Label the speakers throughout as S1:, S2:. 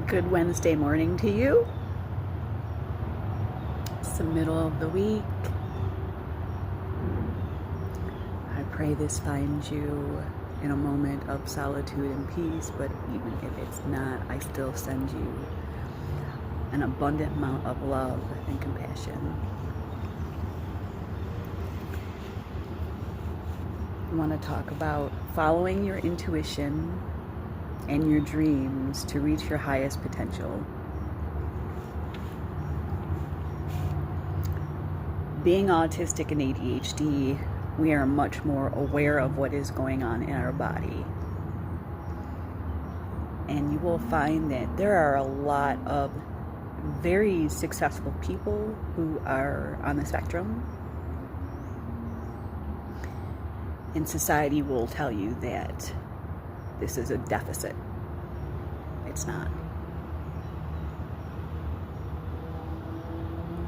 S1: Good Wednesday morning to you. It's the middle of the week. I pray this finds you in a moment of solitude and peace, but even if it's not, I still send you an abundant amount of love and compassion. I want to talk about following your intuition and your dreams to reach your highest potential. Being autistic and ADHD, we are much more aware of what is going on in our body. And you will find that there are a lot of very successful people who are on the spectrum. And society will tell you that this is a deficit. It's not.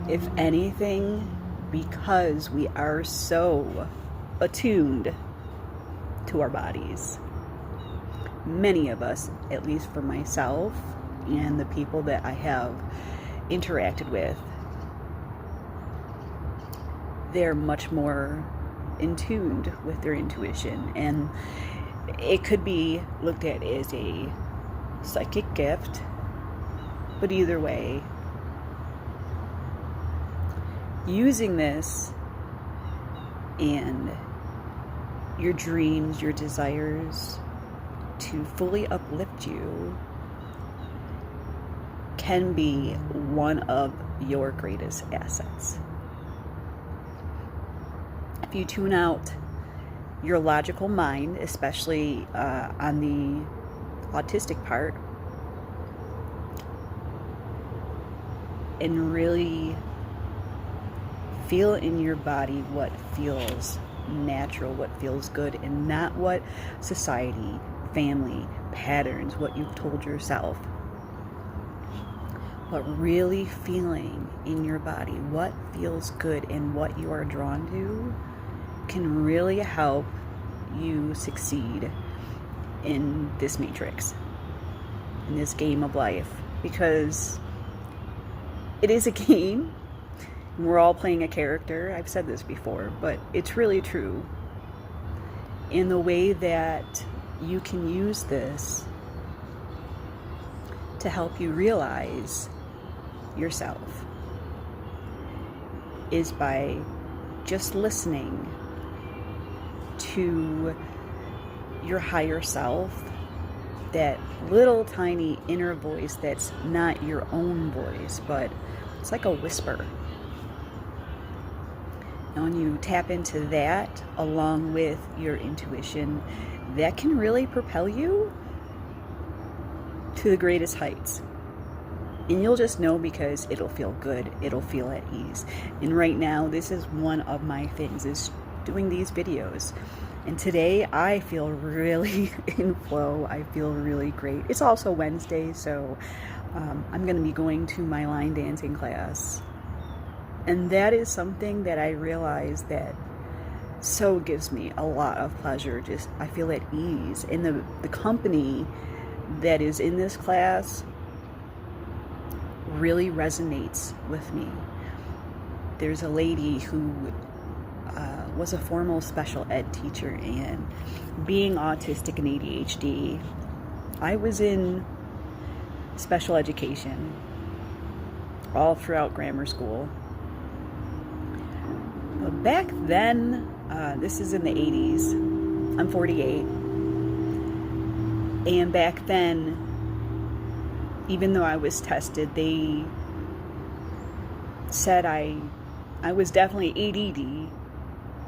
S1: If anything, because we are so attuned to our bodies, many of us, at least for myself and the people that I have interacted with, they're much more in tuned with their intuition, and it could be looked at as a psychic gift, but either way, using this and your dreams, your desires to fully uplift you can be one of your greatest assets. If you tune out your logical mind, especially on the autistic part, and really feel in your body what feels natural, what feels good, and not what society, family, patterns, what you've told yourself, but really feeling in your body what feels good and what you are drawn to can really help you succeed in this matrix, in this game of life, because it is a game. We're all playing a character. I've said this before, but it's really true. In the way that you can use this to help you realize yourself is by just listening to your higher self, that little tiny inner voice that's not your own voice, but it's like a whisper. And when you tap into that along with your intuition, that can really propel you to the greatest heights. And you'll just know, because it'll feel good, it'll feel at ease. And right now, this is one of my things, is doing these videos. And today I feel really in flow. I feel really great. It's also Wednesday, so I'm going to be going to my line dancing class. And that is something that I realize that so gives me a lot of pleasure. Just, I feel at ease. And the company that is in this class really resonates with me. There's a lady who was a formal special ed teacher, and being autistic and ADHD, I was in special education all throughout grammar school. But back then, this is in the 80s, I'm 48, and back then, even though I was tested, they said I was definitely ADD,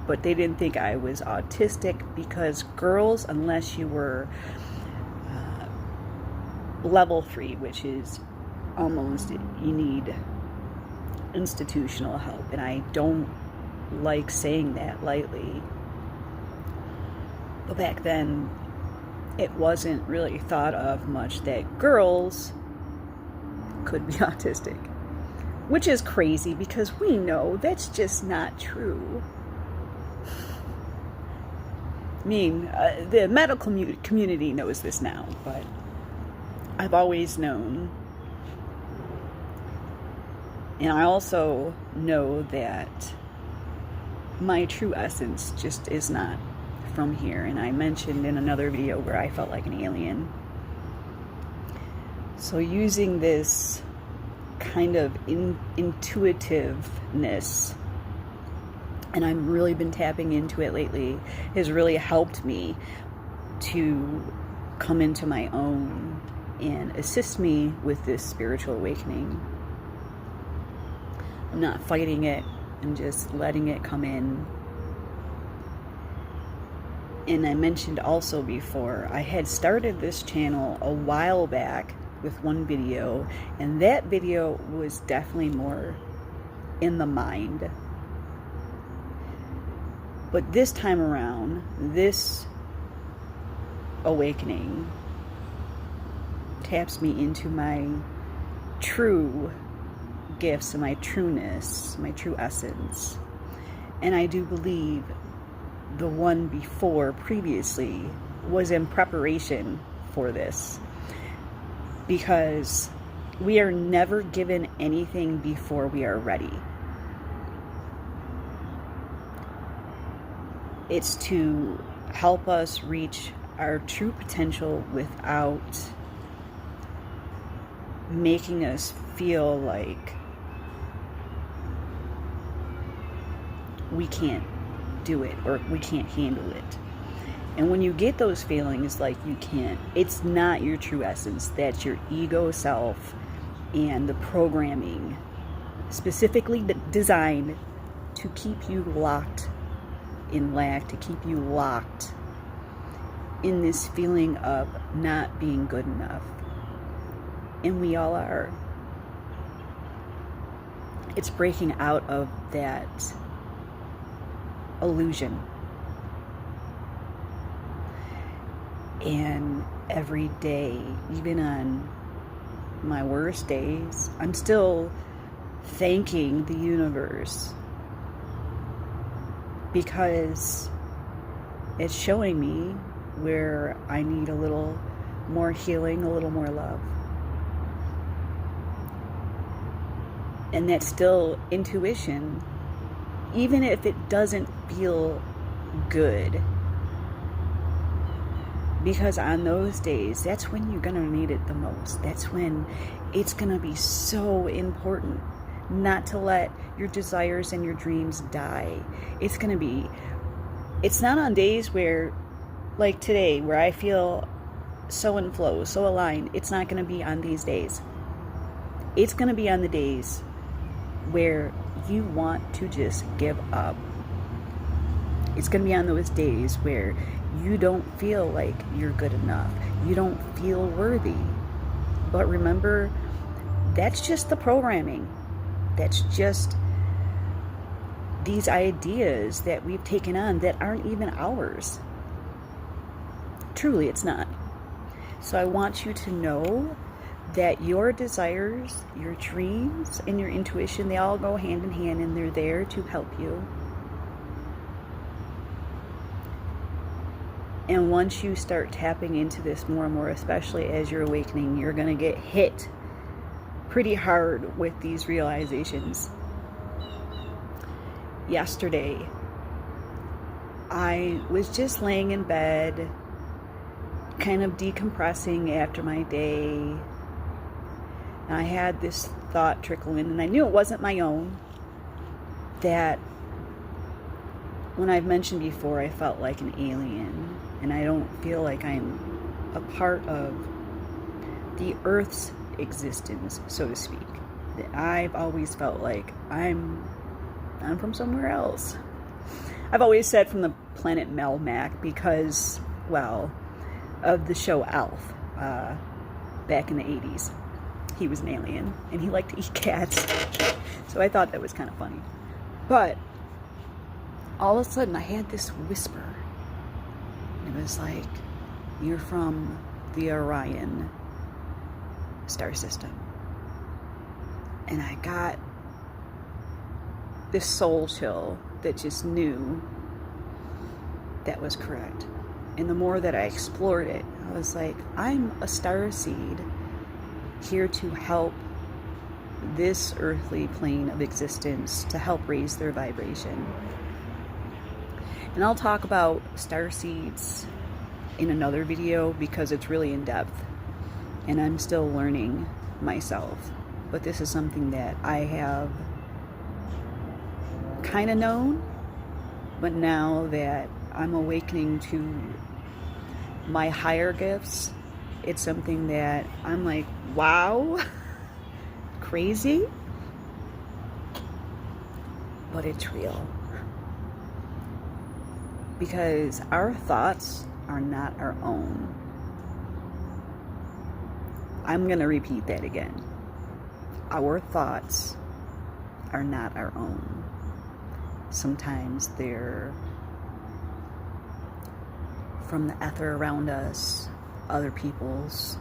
S1: but they didn't think I was autistic, because girls, unless you were level 3, which is almost, you need institutional help, and I don't like saying that lightly. But back then, it wasn't really thought of much that girls could be autistic, which is crazy, because we know that's just not true. I mean, the medical community knows this now, but I've always known. And I also know that my true essence just is not from here. And I mentioned in another video where I felt like an alien. So using this kind of intuitiveness, and I've really been tapping into it lately, has really helped me to come into my own and assist me with this spiritual awakening. I'm not fighting it, I'm just letting it come in. And I mentioned also before, I had started this channel a while back with one video, and that video was definitely more in the mind. But this time around, this awakening taps me into my true gifts and my trueness, my true essence. And I do believe the one before previously was in preparation for this, because we are never given anything before we are ready. It's to help us reach our true potential without making us feel like we can't do it or we can't handle it. And when you get those feelings like you can't, it's not your true essence. That's your ego self and the programming specifically designed to keep you locked in lack, to keep you locked in this feeling of not being good enough. And we all are. It's breaking out of that illusion. And every day, even on my worst days, I'm still thanking the universe, because it's showing me where I need a little more healing, a little more love. And that's still intuition, even if it doesn't feel good. Because on those days, that's when you're going to need it the most. That's when it's going to be so important not to let your desires and your dreams die. It's not on days where, like today, where I feel so in flow, so aligned. It's not going to be on these days. It's going to be on the days where you want to just give up. It's going to be on those days where you don't feel like you're good enough. You don't feel worthy. But remember, that's just the programming. That's just these ideas that we've taken on that aren't even ours. Truly, it's not. So I want you to know that your desires, your dreams, and your intuition, they all go hand in hand, and they're there to help you. And once you start tapping into this more and more, especially as you're awakening, you're going to get hit pretty hard with these realizations. Yesterday, I was just laying in bed, kind of decompressing after my day. And I had this thought trickle in, and I knew it wasn't my own, that when I've mentioned before, I felt like an alien. And I don't feel like I'm a part of the Earth's existence, so to speak. That I've always felt like I'm from somewhere else. I've always said from the planet Melmac because, well, of the show Alf back in the 80s. He was an alien, and he liked to eat cats. So I thought that was kind of funny. But all of a sudden, I had this whisper. It was like, you're from the Orion star system. And I got this soul chill that just knew that was correct. And the more that I explored it, I was like, I'm a star seed here to help this earthly plane of existence, to help raise their vibration. And I'll talk about star seeds in another video because it's really in depth and I'm still learning myself. But this is something that I have kind of known, but now that I'm awakening to my higher gifts, it's something that I'm like, wow, crazy, but it's real. Because our thoughts are not our own. I'm going to repeat that again. Our thoughts are not our own. Sometimes they're from the ether around us, other people's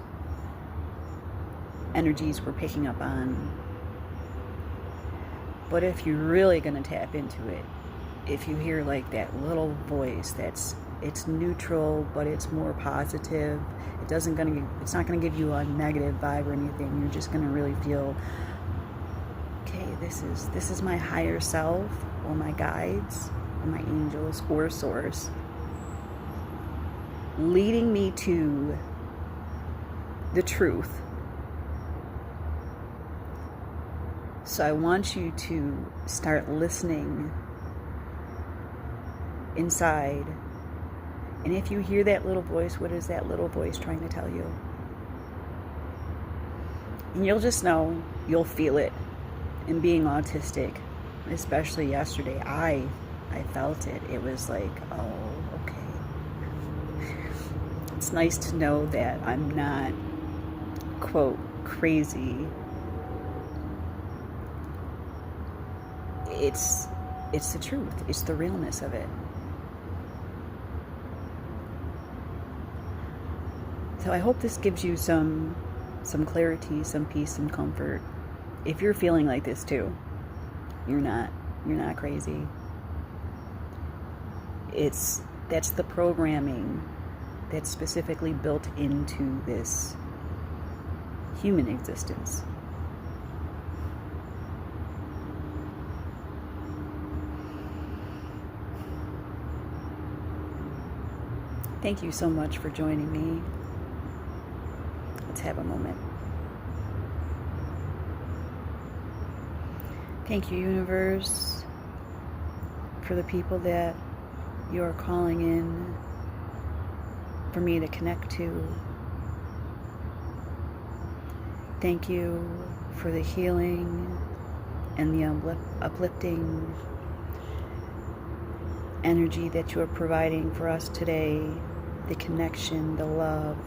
S1: energies we're picking up on. But if you're really going to tap into it, if you hear like that little voice it's neutral, but it's more positive, it's not going to give you a negative vibe or anything. You're just going to really feel, okay, this is my higher self, or my guides, or my angels, or source, leading me to the truth. So I want you to start listening inside. And if you hear that little voice, what is that little voice trying to tell you? And you'll just know, you'll feel it. And being autistic, especially yesterday, I felt it. It was like, oh, okay. It's nice to know that I'm not, quote, crazy. It's the truth. It's the realness of it. So I hope this gives you some clarity, some peace, some comfort. If you're feeling like this too, you're not crazy. That's the programming that's specifically built into this human existence. Thank you so much for joining me. Let's have a moment. Thank you, universe, for the people that you are calling in for me to connect to. Thank you for the healing and the uplifting energy that you are providing for us today. The connection, the love,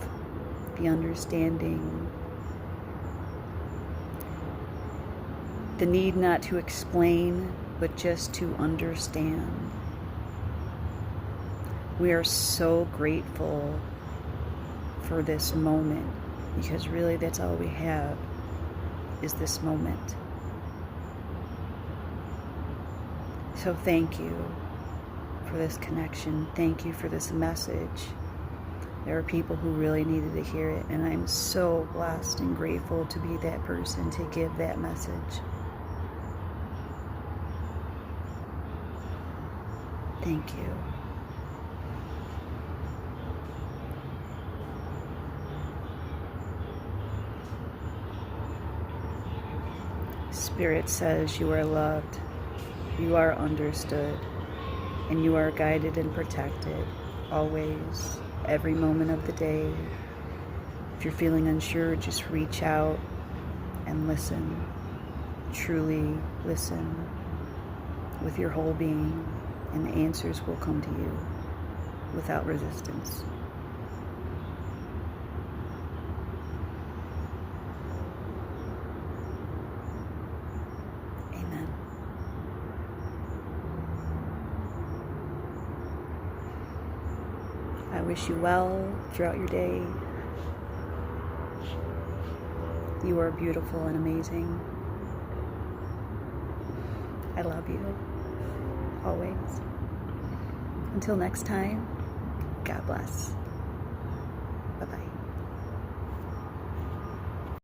S1: the understanding, the need not to explain, but just to understand. We are so grateful for this moment, because really that's all we have, is this moment. So thank you for this connection. Thank you for this message. There are people who really needed to hear it, and I'm so blessed and grateful to be that person to give that message. Thank you. Spirit says you are loved, you are understood, and you are guided and protected always, every moment of the day. If you're feeling unsure, just reach out and listen. Truly listen with your whole being, and the answers will come to you without resistance. Amen. I wish you well throughout your day. You are beautiful and amazing. I love you, always. Until next time, God bless.